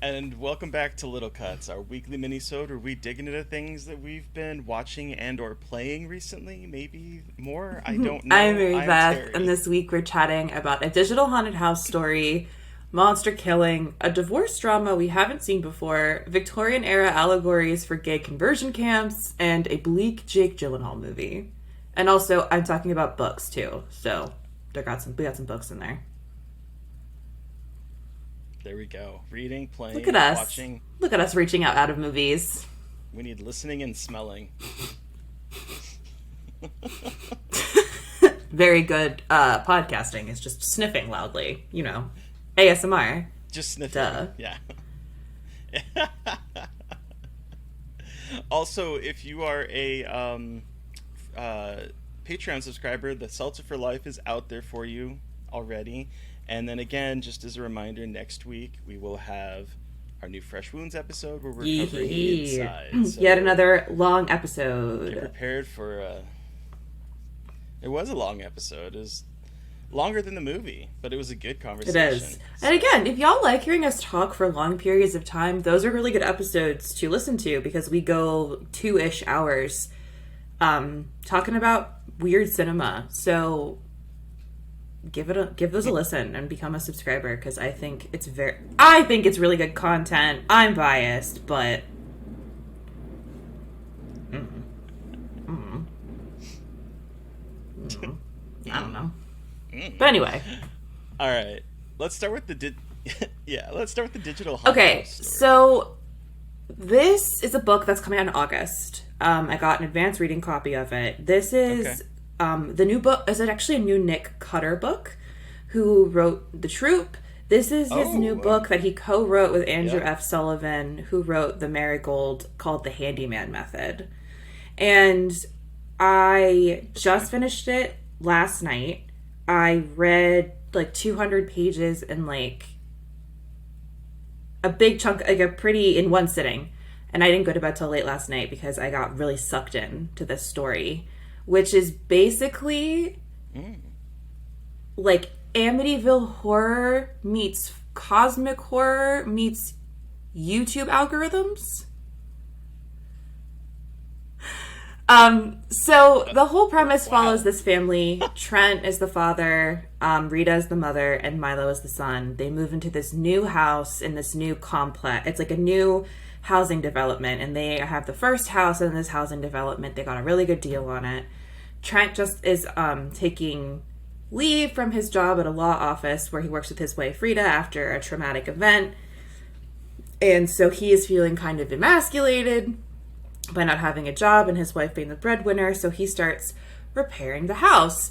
And welcome back to Little Cuts, our weekly mini-sode where we dig into things that we've been watching and or playing recently. Maybe more? I don't I'm know. Mary I'm Beth, and Terry. this week we're chatting about a digital haunted house story, monster killing, a divorce drama we haven't seen before, Victorian era allegories for gay conversion camps, and a bleak Jake Gyllenhaal movie. And also, I'm talking about books too, so we got some books in there. There we go. Reading, Look at playing, us. watching. Look at us reaching out of movies. We need listening and smelling. Very good podcasting is just sniffing loudly, ASMR. Just sniffing. Duh. Yeah. Also, if you are a Patreon subscriber, the Seltzer for Life is out there for you already. And then again, just as a reminder, next week we will have our new Fresh Wounds episode where we're covering Yee. Inside. So Yet another long get episode. prepared for it was a long episode. It was longer than the movie, but it was a good It conversation. is. And again, if y'all like hearing us talk for long periods of time, those are really good episodes to listen to because we go 2-ish hours talking about weird cinema. So give those a listen and become a subscriber because I think it's really good content. I'm biased, but I don't know. But anyway. All right, let's start with the let's start with the digital haunted Okay, house story. so this is a book that's coming out in August. I got an advanced reading copy of it. This is the new book. Is it actually a new Nick Cutter book? Who wrote The Troop? This is his new book that he co-wrote with Andrew F. Sullivan, who wrote The Marigold, called The Handyman Method. And I just finished it last night. I read like 200 pages in like a big chunk, like in one sitting. And I didn't go to bed till late last night because I got really sucked in to this story, which is basically like Amityville horror meets cosmic horror meets YouTube algorithms. So the whole premise follows this family. Trent is the father, Rita is the mother, and Milo is the son. They move into this new house in this new complex. It's like a new housing development, and they have the first house in this housing development. They got a really good deal on it. Trent just is taking leave from his job at a law office where he works with his wife Rita after a traumatic event. And so he is feeling kind of emasculated by not having a job and his wife being the breadwinner. So he starts repairing the house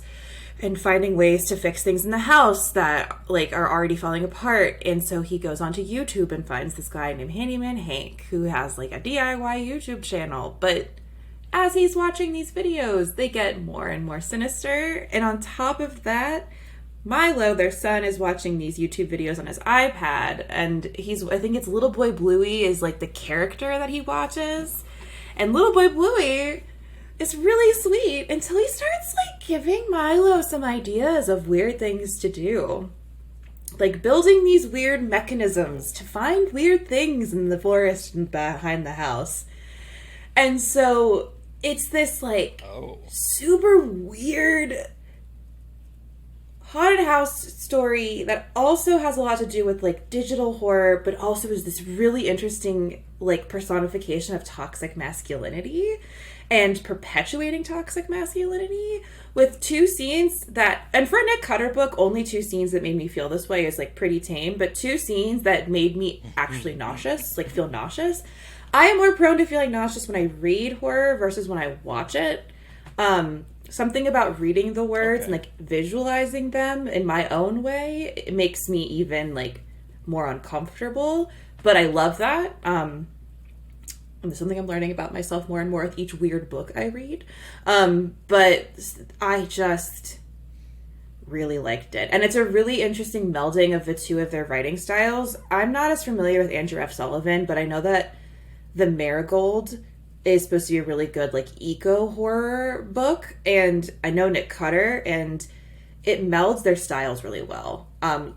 and finding ways to fix things in the house that like are already falling apart. And so he goes onto YouTube and finds this guy named Handyman Hank who has like a DIY YouTube channel. But as he's watching these videos, they get more and more sinister. And on top of that, Milo, their son, is watching these YouTube videos on his iPad. And I think it's Little Boy Bluey is like the character that he watches. And Little Boy Bluey is really sweet until he starts like giving Milo some ideas of weird things to do. Like building these weird mechanisms to find weird things in the forest and behind the house. And so it's this like super weird haunted house story that also has a lot to do with like digital horror, but also is this really interesting like personification of toxic masculinity and perpetuating toxic masculinity with two scenes that, and for a Nick Cutter book, only two scenes that made me feel this way is like pretty tame, but two scenes that made me actually nauseous, like feel nauseous. I am more prone to feeling nauseous when I read horror versus when I watch it. Something about reading the words and like visualizing them in my own way, it makes me even like more uncomfortable. But I love that. And it's something I'm learning about myself more and more with each weird book I read. But I just really liked it. And it's a really interesting melding of the two of their writing styles. I'm not as familiar with Andrew F. Sullivan, but I know that The Marigold is supposed to be a really good like eco horror book, and I know Nick Cutter, and it melds their styles really well.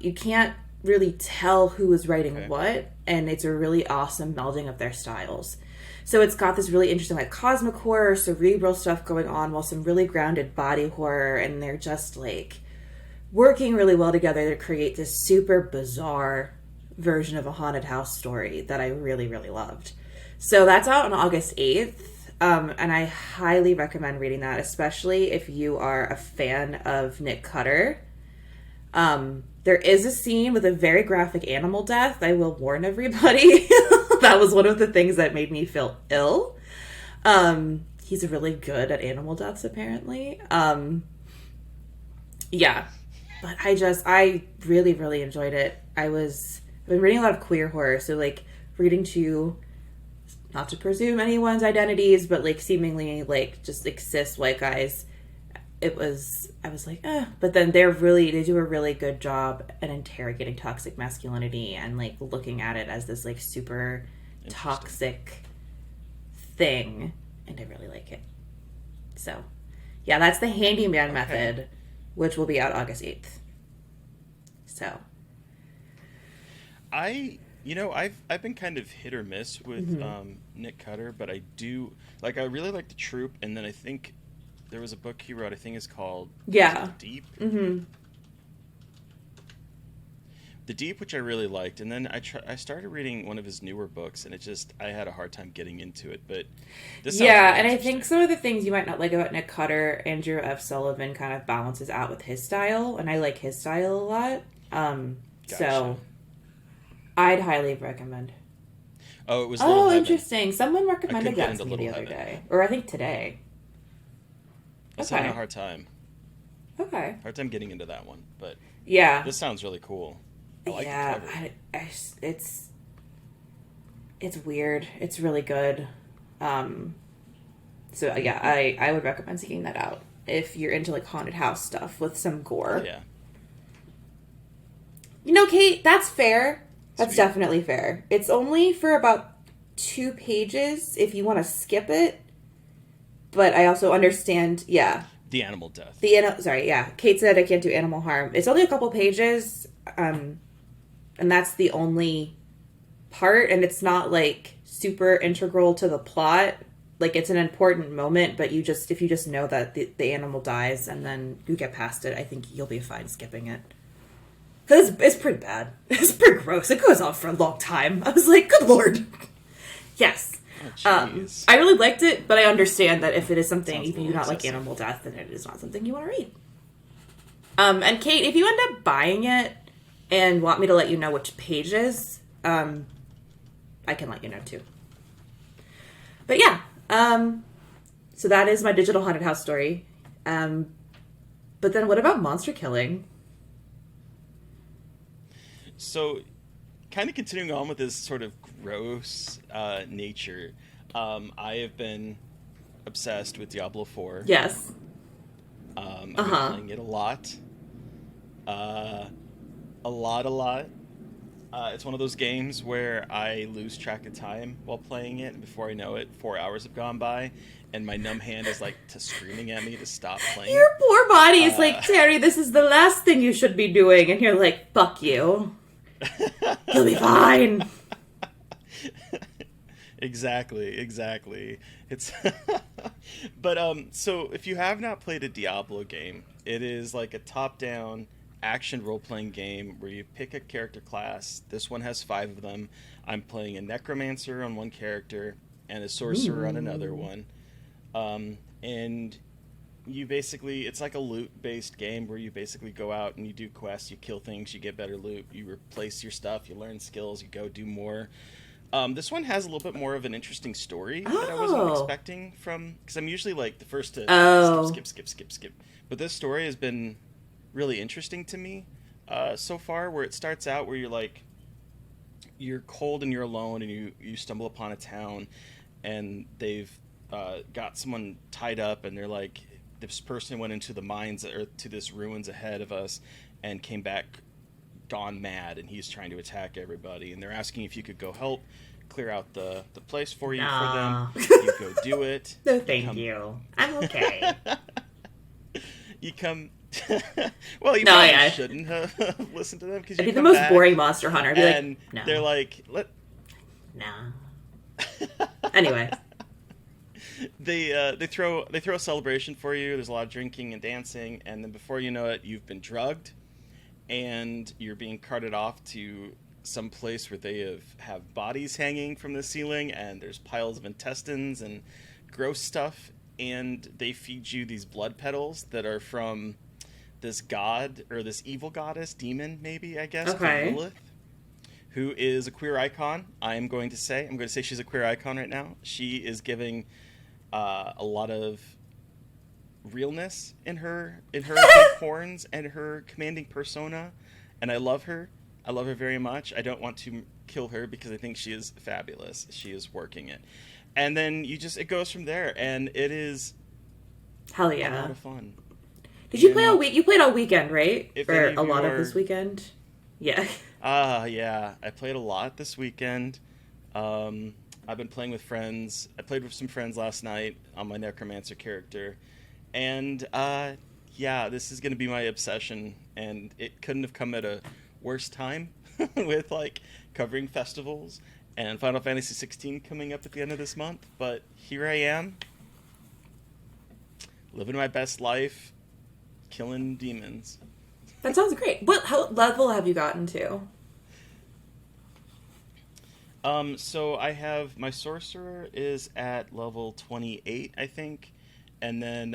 You can't really tell who is writing what and it's a really awesome melding of their styles. So it's got this really interesting like cosmic horror, cerebral stuff going on, while some really grounded body horror, and they're just like working really well together to create this super bizarre version of a haunted house story that I really, really loved. So that's out on August 8th. And I highly recommend reading that, especially if you are a fan of Nick Cutter. There is a scene with a very graphic animal death. I will warn everybody. That was one of the things that made me feel ill. He's really good at animal deaths, apparently. Yeah. But I really, really enjoyed it. I've been reading a lot of queer horror, so like reading to, not to presume anyone's identities, but like seemingly like just like cis white guys. I was like, but then they do a really good job at interrogating toxic masculinity and like looking at it as this like super toxic thing, and I really like it. So yeah, that's the Handyman Method, which will be out August 8th. So I've been kind of hit or miss with Nick Cutter, but I really like The Troop, and then I think there was a book he wrote, I think it's called The Deep. Mm-hmm. The Deep, which I really liked, and then I started reading one of his newer books, and I had a hard time getting into it, but this sounds really and I think some of the things you might not like about Nick Cutter, Andrew F. Sullivan kind of balances out with his style, and I like his style a lot. Gotcha. So I'd highly recommend. Oh, it was Little Heaven. Interesting. Someone recommended that to me the other day. Or I think today. I was having a hard time. Okay. Hard time getting into that one, but yeah, this sounds really cool. I like the cover. It's weird. It's really good. So yeah, I would recommend seeking that out if you're into like haunted house stuff with some gore. Oh, yeah. You know, Kate, that's fair. That's Sweet. Definitely fair. It's only for about 2 pages if you want to skip it. But I also understand, the animal death. Kate said I can't do animal harm. It's only a couple pages, and that's the only part, and it's not, like, super integral to the plot. Like, it's an important moment, but if you just know that the animal dies and then you get past it, I think you'll be fine skipping it. Because it's pretty bad. It's pretty gross. It goes on for a long time. I was like, good lord. Yes. Oh, I really liked it, but I understand that if it is something, even you do not like animal death, then it is not something you want to read. And Kate, if you end up buying it and want me to let you know which pages, I can let you know too. But yeah, so that is my digital haunted house story. But then what about monster killing? So, kind of continuing on with this sort of gross nature, I have been obsessed with Diablo IV. Yes. I've been playing it a lot. A lot. It's one of those games where I lose track of time while playing it, and before I know it, 4 hours have gone by, and my numb hand is like screaming at me to stop playing. Your poor body is like, Terry, this is the last thing you should be doing, and you're like, fuck you. You'll be fine. Exactly. It's but so if you have not played a Diablo game, it is like a top-down action role-playing game where you pick a character class. This one has 5 of them. I'm playing a necromancer on one character and a sorcerer on another one. And you basically, it's like a loot-based game where you basically go out and you do quests, you kill things, you get better loot, you replace your stuff, you learn skills, you go do more. This one has a little bit more of an interesting story that I wasn't expecting from, because I'm usually like the first to skip. But this story has been really interesting to me so far, where it starts out where you're cold and you're alone, and you stumble upon a town, and they've got someone tied up, and they're like, this person went into the mines or to this ruins ahead of us and came back gone mad, and he's trying to attack everybody, and they're asking if you could go help clear out the place for you for them. You go do it. No, thank you. I'm okay. You come Well, you No, probably yeah. shouldn't have listened to them because I'd you be the come most back boring Monster Hunter. I'd be and like, no. they're like, Nah. Anyway. they throw a celebration for you. There's a lot of drinking and dancing, and then before you know it, you've been drugged, and you're being carted off to some place where they have bodies hanging from the ceiling, and there's piles of intestines and gross stuff, and they feed you these blood petals that are from this god or this evil goddess, demon maybe, I guess, called Okay. Lilith, who is a queer icon. I'm going to say she's a queer icon right now. She is giving a lot of realness in her big horns and her commanding persona, and I love her. I love her very much. I don't want to kill her because I think she is fabulous. She is working it, and then it goes from there, and it is Hell a yeah. lot of fun. Did you play all week? You played all weekend, right? If Or any a of lot you of this weekend? Yeah. Yeah. I played a lot this weekend. I've been playing with friends. I played with some friends last night on my Necromancer character. And, yeah, this is going to be my obsession. And it couldn't have come at a worse time with, like, covering festivals and Final Fantasy 16 coming up at the end of this month. But here I am, living my best life, killing demons. That sounds great. What level have you gotten to? So I have my sorcerer is at level 28, I think, and then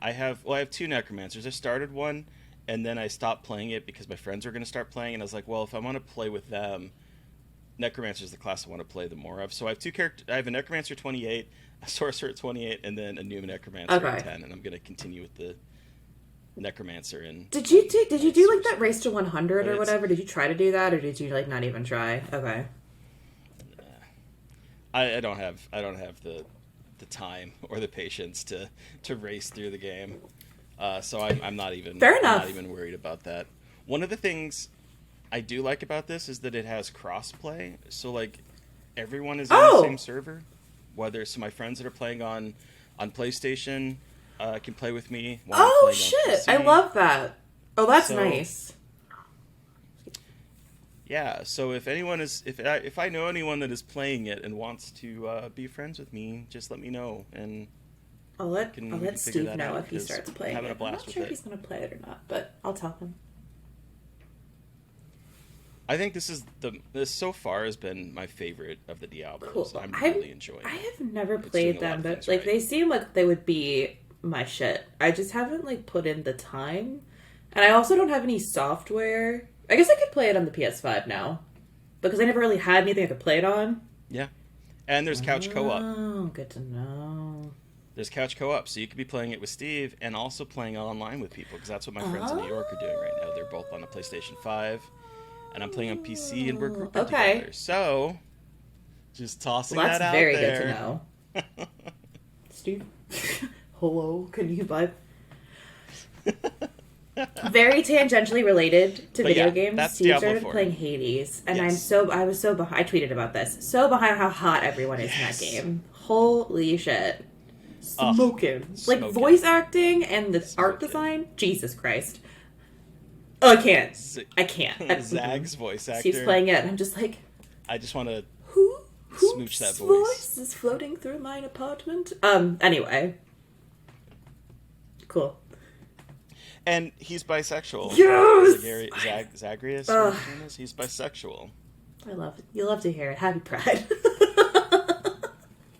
I have two necromancers. I started one, and then I stopped playing it because my friends were going to start playing, and I was like, well, if I want to play with them, necromancer is the class I want to play the more of. So I have two characters. I have a necromancer 28, a sorcerer at 28, and then a new necromancer at 10, and I'm going to continue with the necromancer. And did you do like that race to 100 or whatever? Did you try to do that, or did you like not even try? Okay. I don't have the time or the patience to race through the game, so I'm not even Fair enough. I'm not even worried about that. One of the things I do like about this is that it has cross-play, so like everyone is on the same server. So my friends that are playing on PlayStation can play with me. While I'm playing on PC. I love that. Oh, that's nice. Yeah, so if I know anyone that is playing it and wants to be friends with me, just let me know, and I'll let Steve know if he starts playing. Having a blast I'm not sure if he's going to play it or not, but I'll tell him. I think this so far has been my favorite of the Diablos. Cool. I'm really enjoying it. I have never played them, but like they seem like they would be my shit. I just haven't like put in the time, and I also don't have any software. I guess I could play it on the PS5 now, because I never really had anything I could play it on. Yeah, and there's couch co-op. Oh, good to know. There's couch co-op, so you could be playing it with Steve and also playing online with people, because that's what my friends in New York are doing right now. They're both on a PlayStation 5, and I'm playing on PC, and we're grouping together. So, just tossing that out there. That's very good to know. Steve, hello, can you vibe? Very tangentially related to video games. Steve started playing Hades, and yes. I was so behind. I tweeted about this. So behind how hot everyone is in that game. Holy shit. Smoking. Like, voice acting and the art design? Jesus Christ. Oh, I can't. Zag's voice actor. Steve's playing it, and I'm just like... I just want to smooch that voice is floating through my apartment. Anyway. Cool. And he's bisexual. Yes! Zagreus, he's bisexual. I love it. You love to hear it. Happy Pride.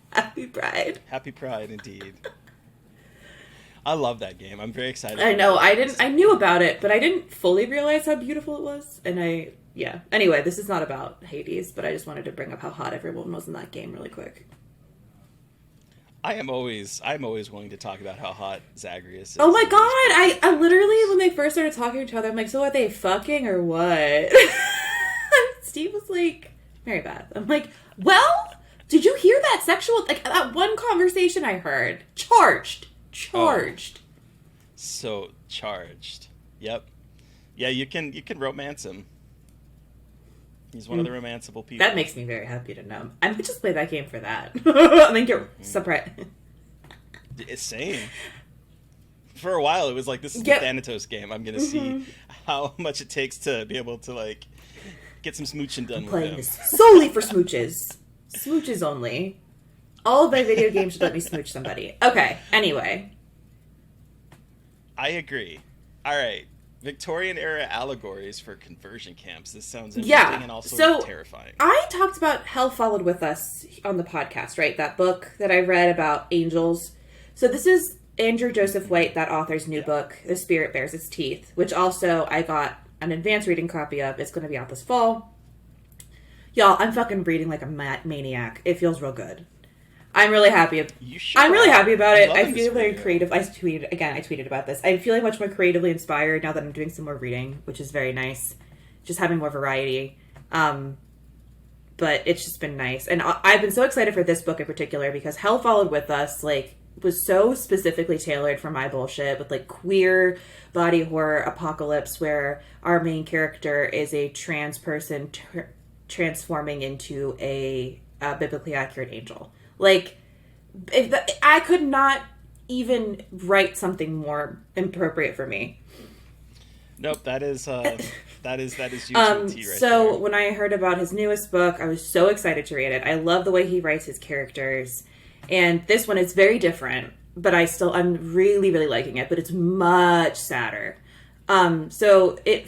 Happy Pride. Happy Pride, indeed. I love that game. I'm very excited. I know. I knew about it, but I didn't fully realize how beautiful it was. And Anyway, this is not about Hades, but I just wanted to bring up how hot everyone was in that game really quick. I'm always willing to talk about how hot Zagreus is. Oh my god! I literally, when they first started talking to each other, I'm like, so are they fucking or what? Steve was like, very bad. I'm like, well, did you hear that sexual, like, that one conversation I heard? Charged. Oh, so charged. Yep. Yeah, you can romance him. He's one of the romanceable people. That makes me very happy to know. I might just play that game for that. I think you're surprised. Same. for a while it was like, this is the Thanatos game. I'm gonna see how much it takes to be able to like get some smooching done with him. This solely for smooches. Smooches only. All of my video games should let me smooch somebody. Okay, anyway. I agree. All right. Victorian era allegories for conversion camps. This sounds interesting and also terrifying. I talked about Hell Followed With Us on the podcast, right? That book that I read about angels. So this is Andrew Joseph White, that author's new book, The Spirit Bears Its Teeth, which also I got an advanced reading copy of. It's going to be out this fall. Y'all, I'm fucking reading like a maniac. It feels real good. I'm really happy. I'm really happy about it. I feel very creative. I tweeted about this. I feel like much more creatively inspired now that I'm doing some more reading, which is very nice. Just having more variety. But it's just been nice. And I've been so excited for this book in particular because Hell Followed With Us, like, was so specifically tailored for my bullshit with like queer body horror apocalypse where our main character is a trans person transforming into a biblically accurate angel. Like, I could not even write something more appropriate for me. Nope, that is usually so when I heard about his newest book, I was so excited to read it. I love the way he writes his characters. And this one is very different, but I'm really, really liking it, but it's much sadder. So it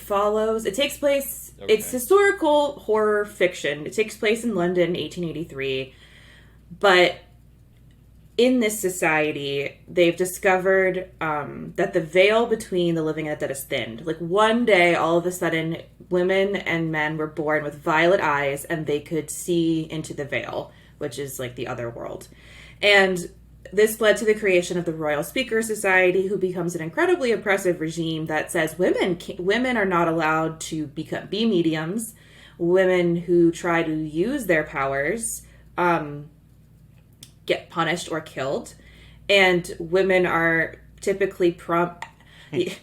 takes place, it's historical horror fiction. It takes place in London, 1883. But in this society, they've discovered that the veil between the living and the dead is thinned. Like one day, all of a sudden, women and men were born with violet eyes and they could see into the veil, which is like the other world. And this led to the creation of the Royal Speaker Society, who becomes an incredibly oppressive regime that says women are not allowed to be mediums. Women who try to use their powers get punished or killed, and women are typically Purpuriness.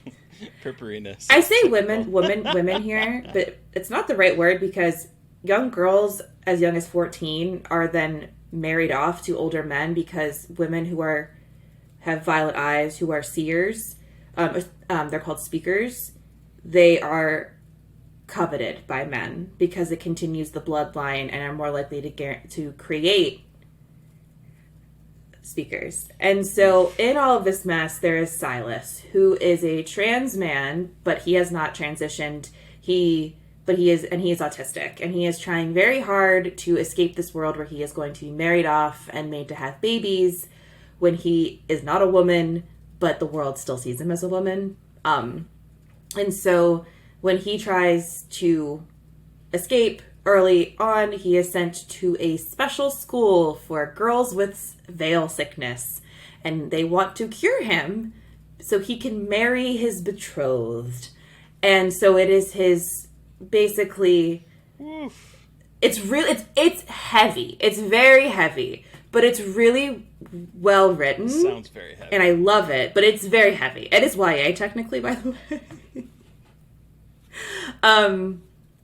I say women here, but it's not the right word because young girls as young as 14 are then married off to older men because women who have violet eyes, who are seers, they're called speakers. They are coveted by men because it continues the bloodline and are more likely to create speakers. And so in all of this mess, there is Silas, who is a trans man, but he has not transitioned. He is autistic, and he is trying very hard to escape this world where he is going to be married off and made to have babies when he is not a woman, but the world still sees him as a woman. And so when he tries to escape early on, he is sent to a special school for girls with veil sickness, and they want to cure him so he can marry his betrothed. And so it is his basically it's heavy. It's very heavy, but it's really well written. Sounds very heavy. And I love it, but it's very heavy. It is YA technically, by the way.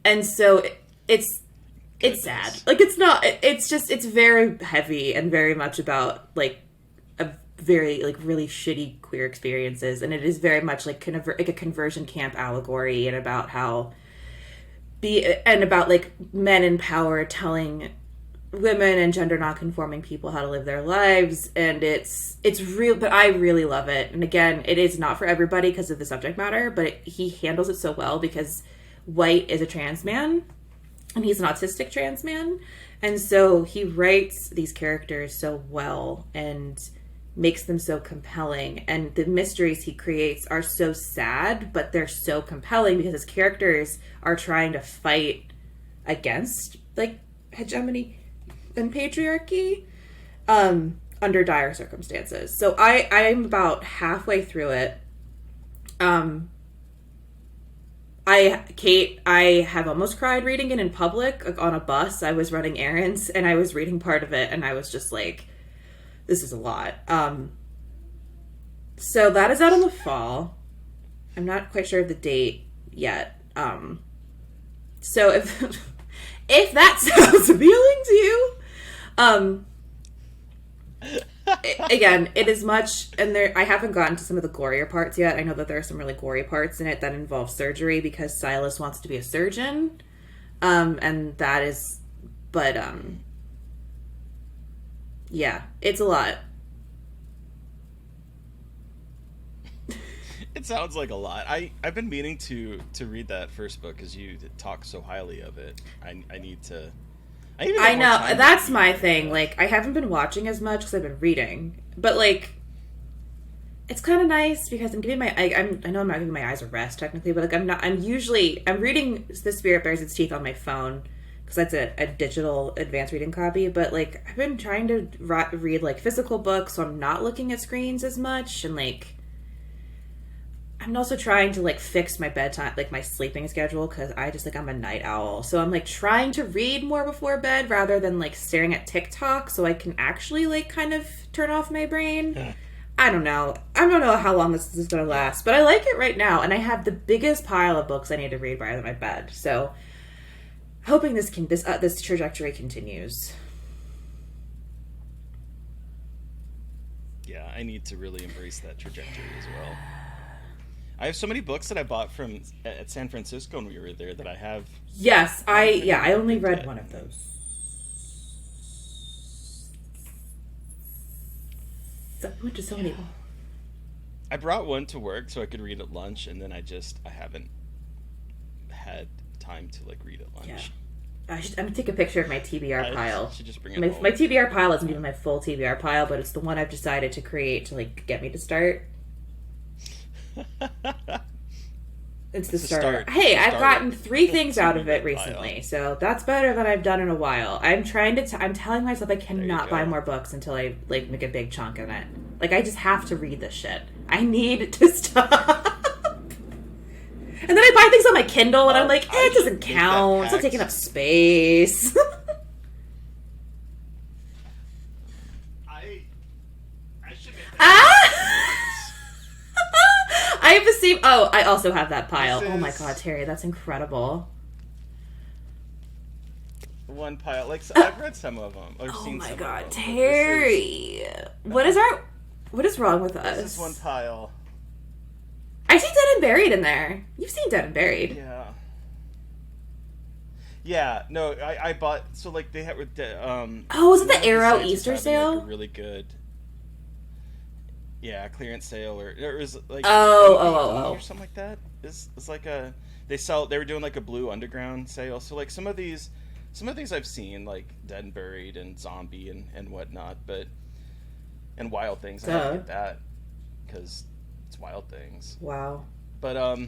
And so it's sad. Like it's very heavy and very much about like a very like really shitty queer experiences, and it is very much like kind of like a conversion camp allegory and about like men in power telling women and gender non-conforming people how to live their lives. And it's real, but I really love it. And again, it is not for everybody because of the subject matter, but he handles it so well because White is a trans man and he's an autistic trans man. And so he writes these characters so well and makes them so compelling. And the mysteries he creates are so sad, but they're so compelling because his characters are trying to fight against like hegemony and patriarchy under dire circumstances. So I'm about halfway through it. I have almost cried reading it in public, like on a bus. I was running errands and I was reading part of it and I was just like, this is a lot. So that is out in the fall. I'm not quite sure of the date yet. So if that sounds appealing to you, Again, it is much, and there I haven't gotten to some of the gorier parts yet. I know that there are some really gory parts in it that involve surgery because Silas wants to be a surgeon, and that is, but yeah, it's a lot. It sounds like a lot. I've been meaning to read that first book because you talk so highly of it. I need to. I need to I get more know time to that's read my it, thing. but- Like, I haven't been watching as much because I've been reading, but like, it's kind of nice because I'm giving my I know I'm not giving my eyes a rest technically, but like I'm reading The Spirit Bears Its Teeth on my phone because that's a digital advanced reading copy. But like, I've been trying to read like physical books, so I'm not looking at screens as much, and like, I'm also trying to like fix my bedtime, like my sleeping schedule, because I just like I'm a night owl. So I'm like trying to read more before bed rather than like staring at TikTok, so I can actually like kind of turn off my brain. I don't know. I don't know how long this is going to last, but I like it right now, and I have the biggest pile of books I need to read by my bed. So hoping this trajectory continues. Yeah, I need to really embrace that trajectory as well. I have so many books that I bought from at San Francisco when we were there that I have. Yes, haven't I only read read yet. one of those. I went to so many. I brought one to work so I could read at lunch, and then I haven't had time to like read at lunch. Yeah. I'm gonna take a picture of my TBR I pile. should just bring it My home. TBR pile isn't even my full TBR pile, but it's the one I've decided to create to like get me to start. It's the It's a starter. start. Hey, It's a I've starter. gotten 3 things out of it TBR recently, pile. so that's better than I've done in a while. I'm trying to. I'm telling myself I you cannot go. buy more books until I like make a big chunk in it. Like, I just have to read this shit. I need to stop. And then I buy things on my Kindle, and I'm like, I it doesn't should make that count. It's not pact. taking up space. I should make Ah! I have the same. Oh, I also have that pile. This Oh my is- god, Terry, that's incredible. one pile. Like I've read some of them. Or Oh seen my some god, of them, but Terry. What is wrong with us? This is one pile. I see Dead and Buried in there. You've seen Dead and Buried. Yeah. Yeah. No, I bought. So like they had Oh, was it one the of Arrow sites was Easter having, sale? like, a really good. Yeah, clearance sale or it was like Oh. or something like that. It's like they were doing like a Blue Underground sale. So like some of these I've seen like Dead and Buried and Zombie and whatnot, but and Wild Things. I have to get that because it's Wild Things. Wow. But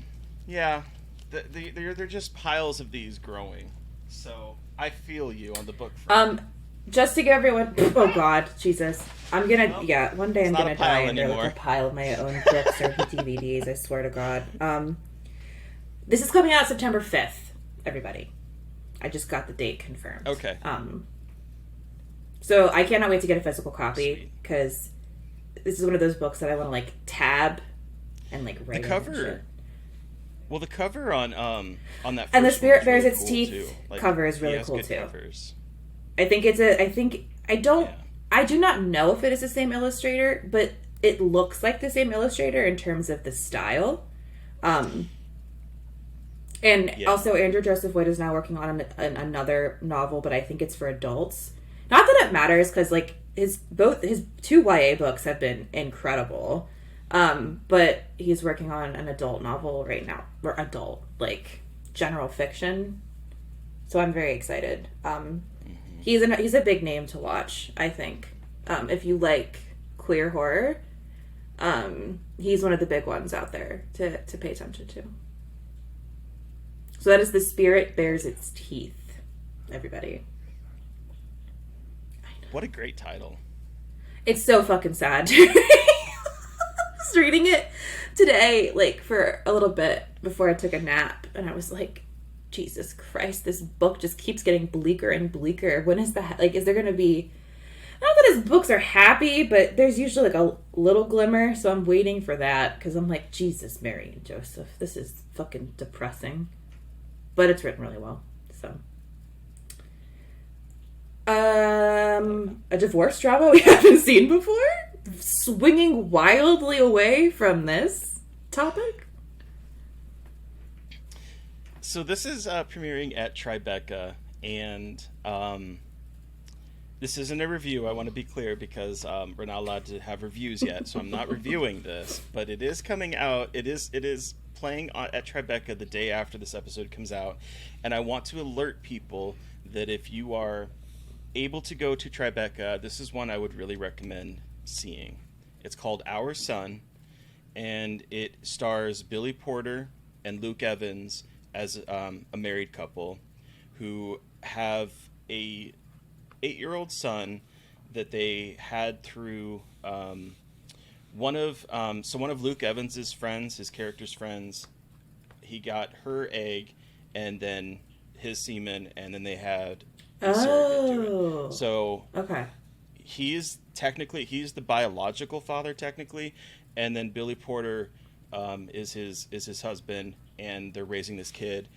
yeah, they're just piles of these growing. So I feel you on the book front. Just to give everyone. Oh god, Jesus. I'm gonna. Well, Yeah, one day I'm not a gonna pile die under like anymore. a pile of my own books or DVDs. I swear to God. This is coming out September 5th. Everybody, I just got the date confirmed. Okay. So I cannot wait to get a physical copy Sweet. because this is one of those books that I want to like tab and like write The in and cover. shit. Well, the cover on that And the first Spirit one is Bears really Its cool, Teeth too. Like, cover is he really has cool good too. Covers. I think I don't. Yeah. I do not know if it is the same illustrator, but it looks like the same illustrator in terms of the style. And Yeah. also, Andrew Joseph Wood is now working on another novel, but I think it's for adults. Not that it matters, because like his 2 YA books have been incredible. But he's working on an adult novel right now, or adult like general fiction. So I'm very excited. He's a big name to watch, I think. If you like queer horror, he's one of the big ones out there to pay attention to. So that is The Spirit Bears Its Teeth, everybody. What a great title. It's so fucking sad. I was reading it today, like, for a little bit before I took a nap, and I was like, Jesus Christ, this book just keeps getting bleaker and bleaker. When is that? Like, is there going to be... Not that his books are happy, but there's usually, like, a little glimmer, so I'm waiting for that, because I'm like, Jesus, Mary and Joseph, this is fucking depressing. But it's written really well, so... A divorce drama we haven't seen before? Swinging wildly away from this topic? So this is premiering at Tribeca, and this isn't a review. I want to be clear because we're not allowed to have reviews yet, so I'm not reviewing this. But it is coming out. It is playing at Tribeca the day after this episode comes out, and I want to alert people that if you are able to go to Tribeca, this is one I would really recommend seeing. It's called Our Son, and it stars Billy Porter and Luke Evans as a married couple who have a 8-year-old son that they had through one of Luke Evans's friends, his character's friends. He got her egg, and then his semen, and then they had a surrogate do it. So Okay. he's the biological father technically, and then Billy Porter is his husband, and they're raising this kid.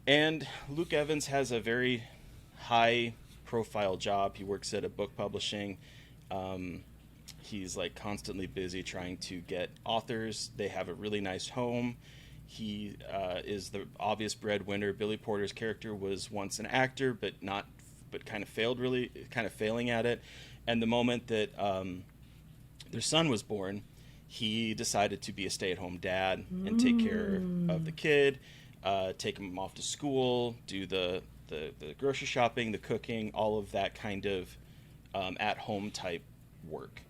And Luke Evans has a very high profile job. He works at a book publishing. He's like constantly busy trying to get authors. They have a really nice home. He is the obvious breadwinner. Billy Porter's character was once an actor, but kind of failing at it. And the moment that their son was born, he decided to be a stay-at-home dad and take care of the kid, take him off to school, do the grocery shopping, the cooking, all of that kind of at-home type work.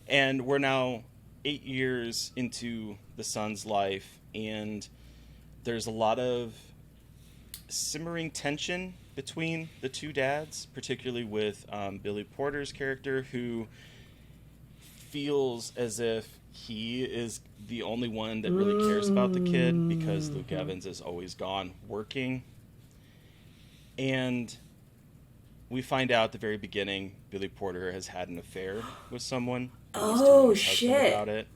And we're now 8 years into the son's life, and there's a lot of simmering tension between the two dads, particularly with Billy Porter's character, who feels as if he is the only one that really cares about the kid because Luke Evans is always gone working. And we find out at the very beginning Billy Porter has had an affair with someone. He's telling his husband about it.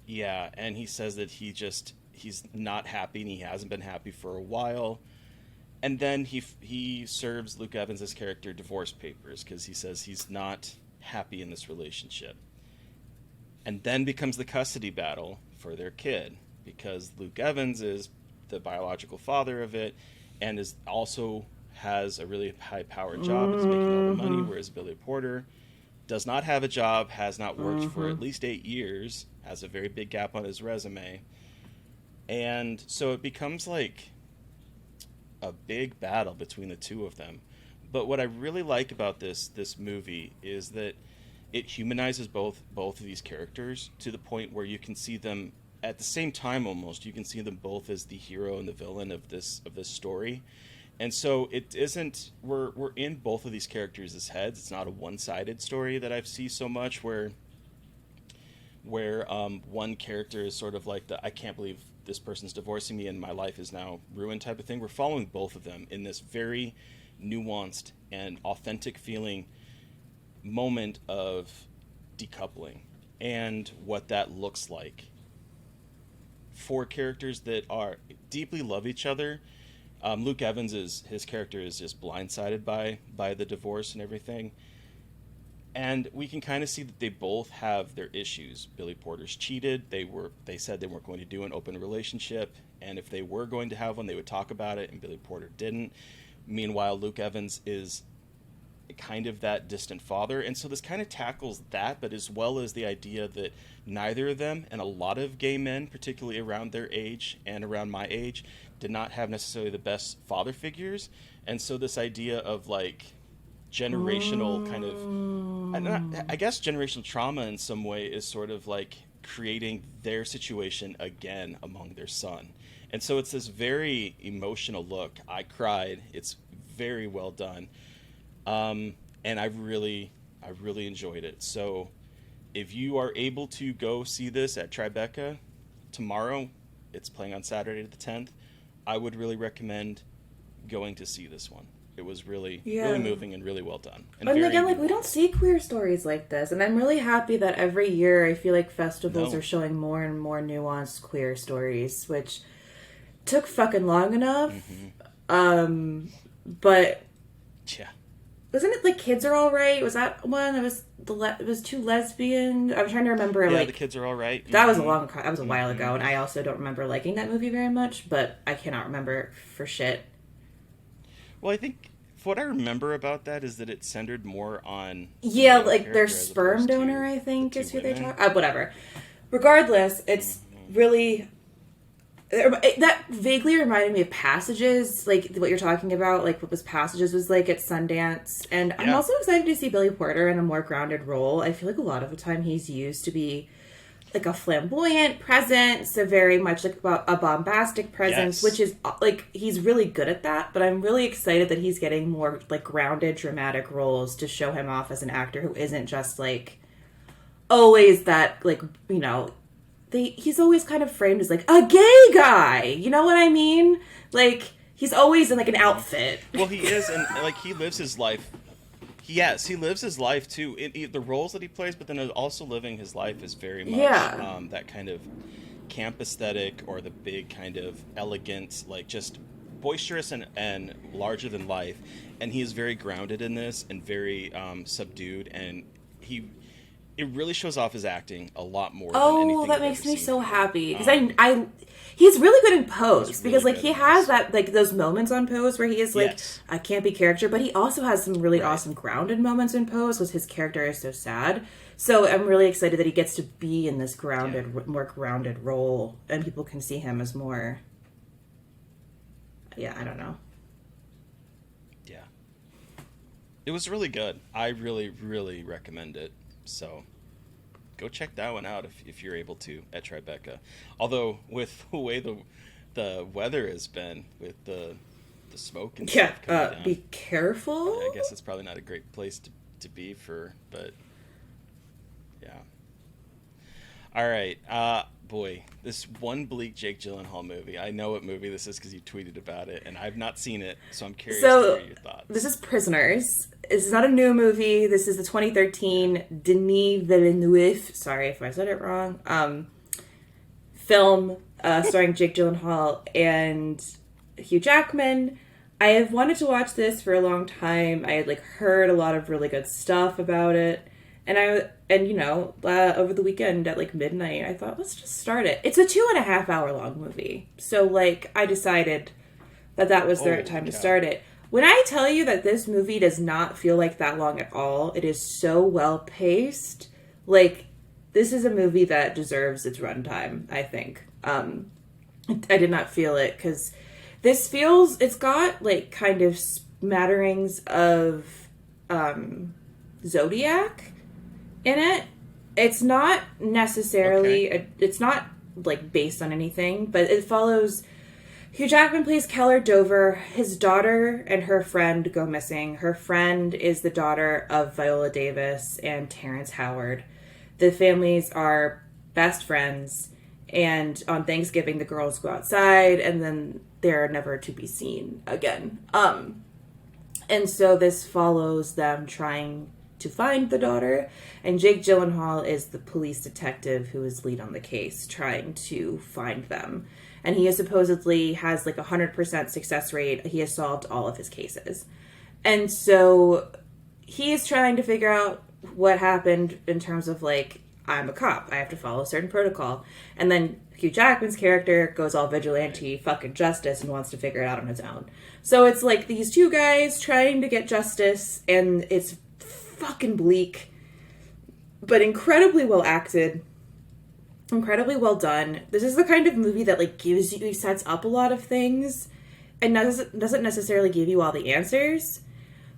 Yeah, and he says that he's not happy, and he hasn't been happy for a while. And then he serves Luke Evans' character divorce papers because he says he's not happy in this relationship. And then becomes the custody battle for their kid because Luke Evans is the biological father of it and also has a really high-powered job. He's making all the money, whereas Billy Porter does not have a job, has not worked for at least 8 years, has a very big gap on his resume. And so it becomes like a big battle between the two of them. But what I really like about this movie is that it humanizes both of these characters to the point where you can see them at the same time almost. You can see them both as the hero and the villain of this story. And so it isn't we're in both of these characters' heads. It's not a one-sided story that I've seen so much where one character is sort of like the I can't believe this person's divorcing me and my life is now ruined type of thing. We're following both of them in this very nuanced and authentic feeling moment of decoupling and what that looks like for characters that are deeply love each other. Luke Evans his character is just blindsided by the divorce and everything. And we can kind of see that they both have their issues. Billy Porter's cheated. They said they weren't going to do an open relationship, and if they were going to have one, they would talk about it, and Billy Porter didn't. Meanwhile, Luke Evans is kind of that distant father, and so this kind of tackles that, but as well as the idea that neither of them, and a lot of gay men, particularly around their age and around my age, did not have necessarily the best father figures. And so this idea of like generational kind of, I guess generational trauma in some way is sort of like creating their situation again among their son. And so it's this very emotional look. I cried. It's very well done. And I really enjoyed it. So if you are able to go see this at Tribeca tomorrow, it's playing on Saturday the 10th, I would really recommend going to see this one. It was really moving and really well done. And again, like, we don't see queer stories like this. And I'm really happy that every year I feel like festivals are showing more and more nuanced queer stories, which took fucking long enough. But Yeah. wasn't it like Kids Are All Right? Was that one? It was it was two lesbian. I'm trying to remember. Yeah, Like the kids are all right. that was that was a while ago, and I also don't remember liking that movie very much. But I cannot remember for shit. Well, I think what I remember about that is that it centered more on Yeah, the like their character as sperm opposed donor, to I think, the is two who they women. talk. Whatever. Regardless, it's really that vaguely reminded me of Passages, like what you're talking about, like what was Passages was like at Sundance. And I'm Yeah. also excited to see Billy Porter in a more grounded role. I feel like a lot of the time he's used to be like a flamboyant presence, a very much like a bombastic presence, Yes. which is like he's really good at that. But I'm really excited that he's getting more like grounded, dramatic roles to show him off as an actor who isn't just like always that like he's always kind of framed as like a gay guy. You know what I mean? Like he's always in like an outfit. Well, he is, and like he lives his life. Yes, he lives his life too. The roles that he plays, but then also living his life is very much that kind of camp aesthetic or the big kind of elegant, like just boisterous and larger than life. And he is very grounded in this and very subdued, and it really shows off his acting a lot more than anything. Oh, that I've makes ever me seen so from him. happy because I he's really good in Pose He's because really like good he in has this. that like those moments on Pose where he is like Yes. a campy character, but he also has some really Right. awesome grounded moments in Pose because his character is so sad. So I'm really excited that he gets to be in this grounded, more grounded role, and people can see him as more. Yeah, I don't know. Yeah. It was really good. I really, really recommend it. So go check that one out if you're able to at Tribeca. Although with the way the weather has been with the smoke and stuff coming down, Be careful. I guess it's probably not a great place to be but yeah. All right. Boy, this one bleak Jake Gyllenhaal movie. I know what movie this is because you tweeted about it, and I've not seen it, so I'm curious to hear your thoughts. This is Prisoners. This is not a new movie. This is the 2013 Denis Villeneuve, sorry if I said it wrong, film starring Jake Gyllenhaal and Hugh Jackman. I have wanted to watch this for a long time. I had like heard a lot of really good stuff about it. And over the weekend at like midnight, I thought, let's just start it. It's a 2.5 hour long movie. So like I decided that was the right time to start it. When I tell you that this movie does not feel like that long at all, it is so well paced. Like this is a movie that deserves its runtime, I think. I did not feel it because it's got like kind of smatterings of Zodiac in it. It's not necessarily it's not like based on anything, but it follows Hugh Jackman plays Keller Dover. His daughter and her friend go missing. Her friend is the daughter of Viola Davis and Terrence Howard. The families are best friends, and on Thanksgiving the girls go outside and then they're never to be seen again. And so this follows them trying to find the daughter, and Jake Gyllenhaal is the police detective who is lead on the case, trying to find them. And he supposedly has like 100% success rate. He has solved all of his cases. And so he is trying to figure out what happened in terms of like, I'm a cop, I have to follow a certain protocol. And then Hugh Jackman's character goes all vigilante, fucking justice, and wants to figure it out on his own. So it's like these two guys trying to get justice, and it's fucking bleak, but incredibly well acted, incredibly well done. This is the kind of movie that like sets up a lot of things and doesn't necessarily give you all the answers,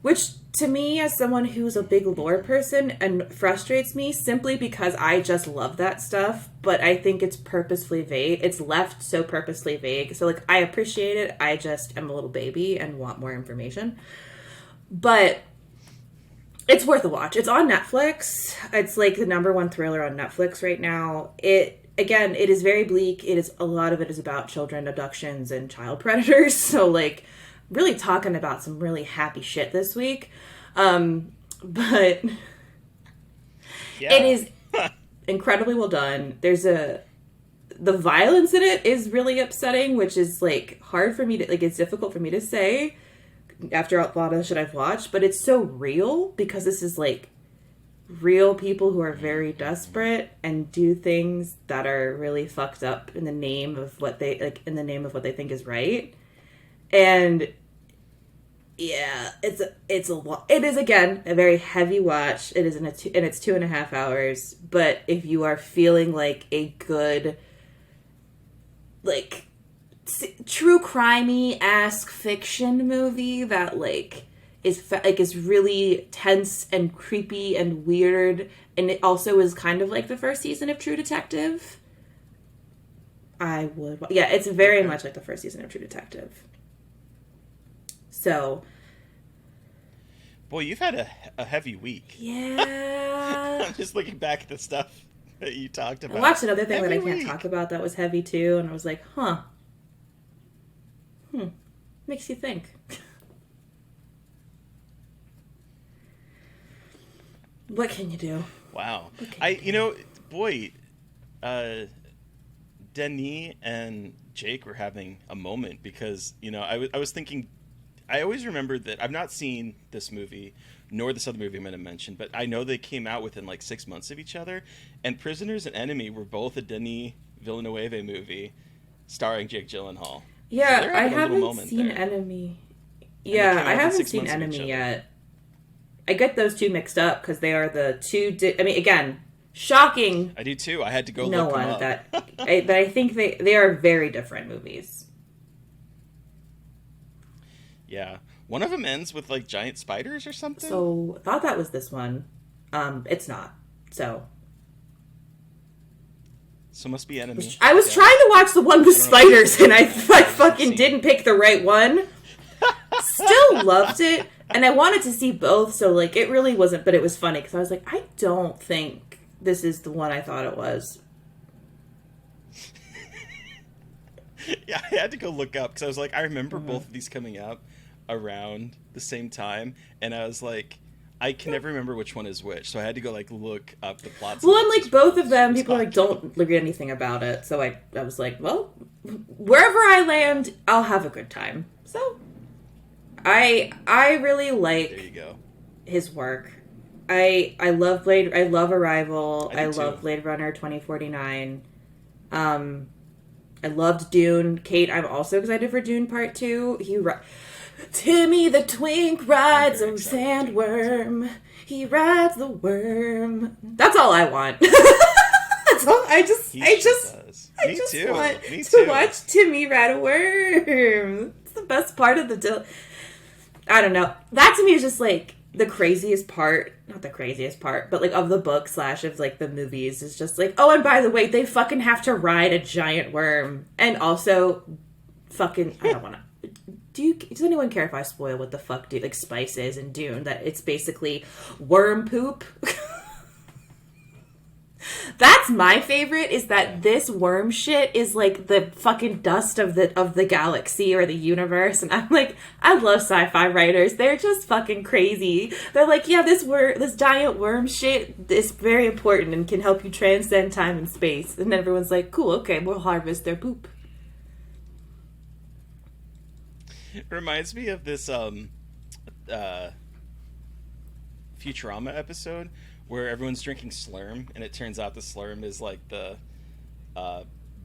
which to me, as someone who's a big lore person, and frustrates me simply because I just love that stuff, but I think it's purposefully vague. It's left so purposely vague. So like I appreciate it. I just am a little baby and want more information. But it's worth a watch. It's on Netflix. It's like the #1 thriller on Netflix right now. It is very bleak. A lot of it is about children abductions and child predators. So like really talking about some really happy shit this week. But it is incredibly well done. The violence in it is really upsetting, which is like hard for me to, like, it's difficult for me to say after a lot of the shit I've watched, but it's so real because this is like real people who are very desperate and do things that are really fucked up in the name of what they like, in the name of what they think is right. And yeah, it's a lot. It is, again, a very heavy watch. It is and it's 2.5 hours. But if you are feeling like a good, like, true crimey-esque fiction movie that like is really tense and creepy and weird, and it also is kind of like the first season of True Detective, it's very much like the first season of True Detective. So, boy, you've had a heavy week. Yeah. I'm just looking back at the stuff that you talked about. I watched another thing that I can't talk about that was heavy too, and I was like, makes you think. What can you do? Wow. Denis and Jake were having a moment because, I was thinking, I always remembered that I've not seen this movie nor this other movie I'm going to mention, but I know they came out within like 6 months of each other, and Prisoners and Enemy were both a Denis Villeneuve movie starring Jake Gyllenhaal. Yeah, so I haven't seen Enemy. Yeah, I haven't seen Enemy yet. I get those two mixed up because they are the two. Again, shocking. I do too. I had to go look them up. But I think they are very different movies. Yeah, one of them ends with like giant spiders or something. So I thought that was this one. It's not. So must be Enemy. I was trying to watch the one with spiders, and I fucking didn't pick the right one. Still loved it, and I wanted to see both, so like it really wasn't, but it was funny because I was like, I don't think this is the one I thought it was. Yeah, I had to go look up because I was like, I remember both of these coming out around the same time, and I was like, I can never remember which one is which, so I had to go like look up the plots. Well, and like both of them, people like don't read anything about it, so I was like, well, wherever I land, I'll have a good time. So I really like there you go. his work. I love I love Arrival. I love Blade Runner 2049. I loved Dune. Kate, I'm also excited for Dune Part 2. Timmy the Twink rides a sandworm. He rides the worm. That's all I want. That's all. I just want to watch Timmy ride a worm. It's the best part of the I don't know. That to me is just like the craziest part. Not the craziest part, but like of the book / of like the movies is just like, oh, and by the way, they fucking have to ride a giant worm. And also fucking, I don't want to. Does anyone care if I spoil what the fuck like Spice is in Dune? That it's basically worm poop. That's my favorite, is that this worm shit is like the fucking dust of the galaxy or the universe. And I'm like, I love sci-fi writers. They're just fucking crazy. They're like, yeah, this giant worm shit is very important and can help you transcend time and space. And everyone's like, cool, okay, we'll harvest their poop. It reminds me of this Futurama episode where everyone's drinking Slurm, and it turns out the Slurm is like the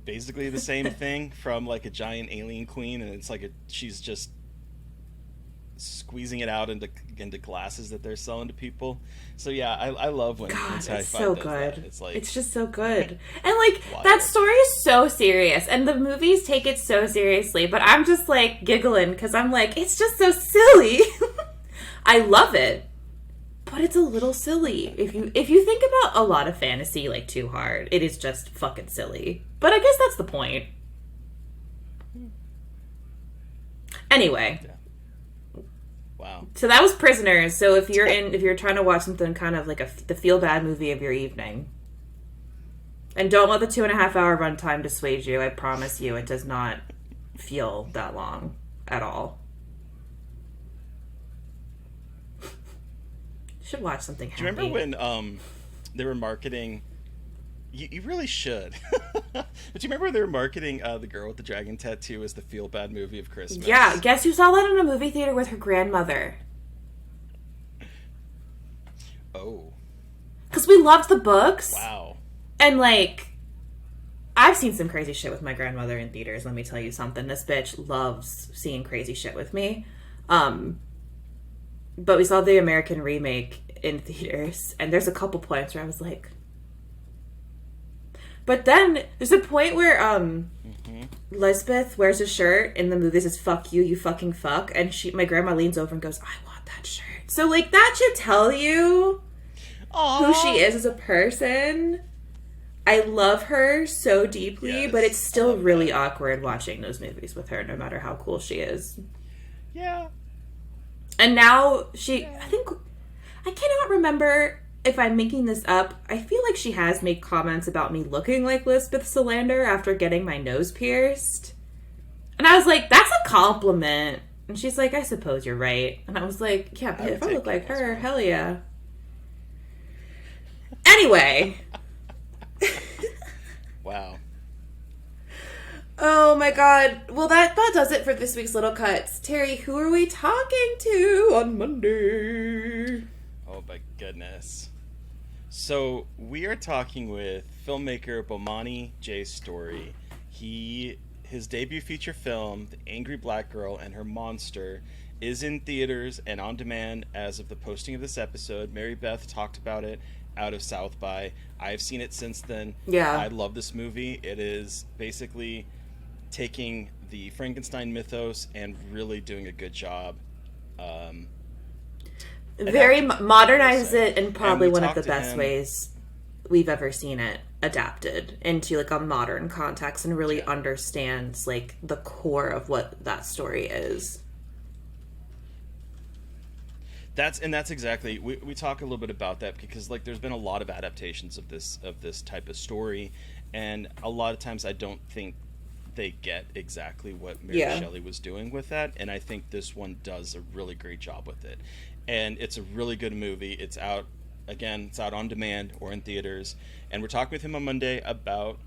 basically the same thing from like a giant alien queen, and it's like she's just squeezing it out into glasses that they're selling to people. So yeah, I love when sci-fi so does good. That. It's like, it's just so good, and like wild. That story is so serious, and the movies take it so seriously. But I'm just like giggling because I'm like, it's just so silly. I love it, but it's a little silly. If you think about a lot of fantasy like too hard, it is just fucking silly. But I guess that's the point. Anyway. Yeah. Wow. So that was Prisoners. So if you're trying to watch something kind of like the feel bad movie of your evening, and don't let the 2.5 hour runtime dissuade you. I promise you, it does not feel that long at all. Should watch something happy. Do you remember when they were marketing? You really should. But you remember they were marketing The Girl with the Dragon Tattoo as the feel-bad movie of Christmas? Yeah, guess who saw that in a movie theater with her grandmother? Oh. Because we loved the books. Wow. And, like, I've seen some crazy shit with my grandmother in theaters, let me tell you something. This bitch loves seeing crazy shit with me. But we saw the American remake in theaters, and there's a couple points where I was like... But then, there's a point where, Lisbeth wears a shirt in the movie that says, "Fuck you, you fucking fuck," and my grandma leans over and goes, "I want that shirt." So, like, that should tell you who she is as a person. I love her so deeply, yes, but it's still really awkward watching those movies with her, no matter how cool she is. Yeah. And now I cannot remember if I'm making this up. I feel like she has made comments about me looking like Lisbeth Salander after getting my nose pierced. And I was like, that's a compliment. And she's like, I suppose you're right. And I was like, yeah, but if I look like her, hell yeah. Anyway. Wow. Oh my god. Well, that does it for this week's Little Cuts. Terry, who are we talking to on Monday? Oh my goodness. So, we are talking with filmmaker Bomani J. Story. His debut feature film, The Angry Black Girl and Her Monster, is in theaters and on demand as of the posting of this episode. Mary Beth talked about it out of South by. I've seen it since then. Yeah. I love this movie. It is basically taking the Frankenstein mythos and really doing a good job. Modernize it in probably one of the best ways we've ever seen it adapted into like a modern context and really understands like the core of what that story is. That's exactly we talk a little bit about that because like there's been a lot of adaptations of this type of story, and a lot of times I don't think they get exactly what Mary Shelley was doing with that, and I think this one does a really great job with it. And it's a really good movie. It's out on demand or in theaters, and we're talking with him on Monday about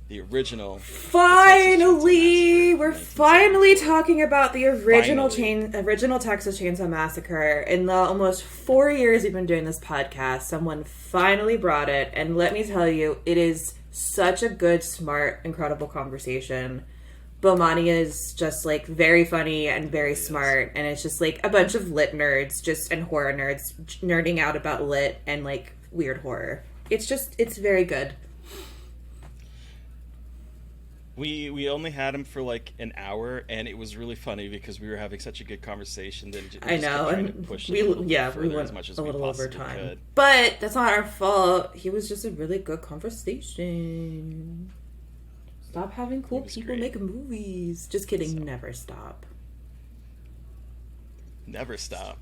the original. Finally, we're finally talking about the original Texas Chainsaw Massacre. In the almost 4 years we've been doing this podcast, someone finally brought it, and let me tell you, it is such a good, smart, incredible conversation. Bomani is just like very funny and very smart, and it's just like a bunch of lit nerds and horror nerds nerding out about lit and like weird horror. It's very good. We only had him for like an hour, and it was really funny because we were having such a good conversation that I know, and we went as much as a little over time. Could. But that's not our fault. He was just a really good conversation. Stop having cool people make movies. Just kidding. Never stop. Never stop.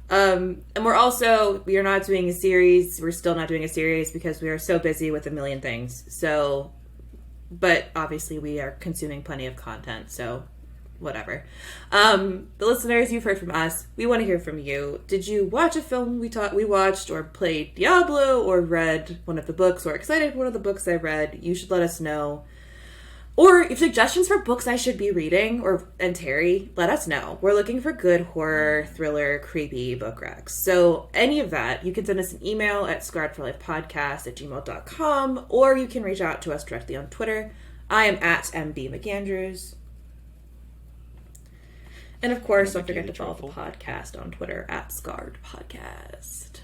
And we are not doing a series. We're still not doing a series because we are so busy with a million things. So. But obviously we are consuming plenty of content, so whatever. The listeners, you've heard from us. We want to hear from you. Did you watch a film we watched, or played Diablo, or read one of the books, or excited one of the books I read? You should let us know. Or if suggestions for books I should be reading, and Terry, let us know. We're looking for good horror, thriller, creepy book recs. So any of that, you can send us an email at scarredforlifepodcast@gmail.com, or you can reach out to us directly on Twitter. I am at MB McAndrews. And of course, don't forget to follow the podcast on Twitter at Scarred Podcast.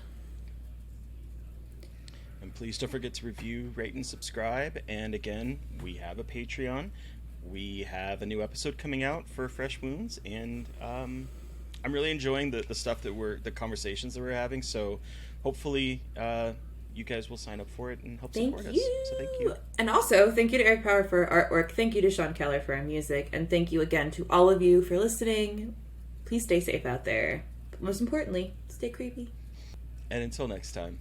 And please don't forget to review, rate, and subscribe. And again, we have a Patreon. We have a new episode coming out for Fresh Wounds, and I'm really enjoying the stuff the conversations that we're having. So hopefully you guys will sign up for it and help support us. So thank you. And also, thank you to Eric Power for our artwork. Thank you to Sean Keller for our music. And thank you again to all of you for listening. Please stay safe out there. But most importantly, stay creepy. And until next time.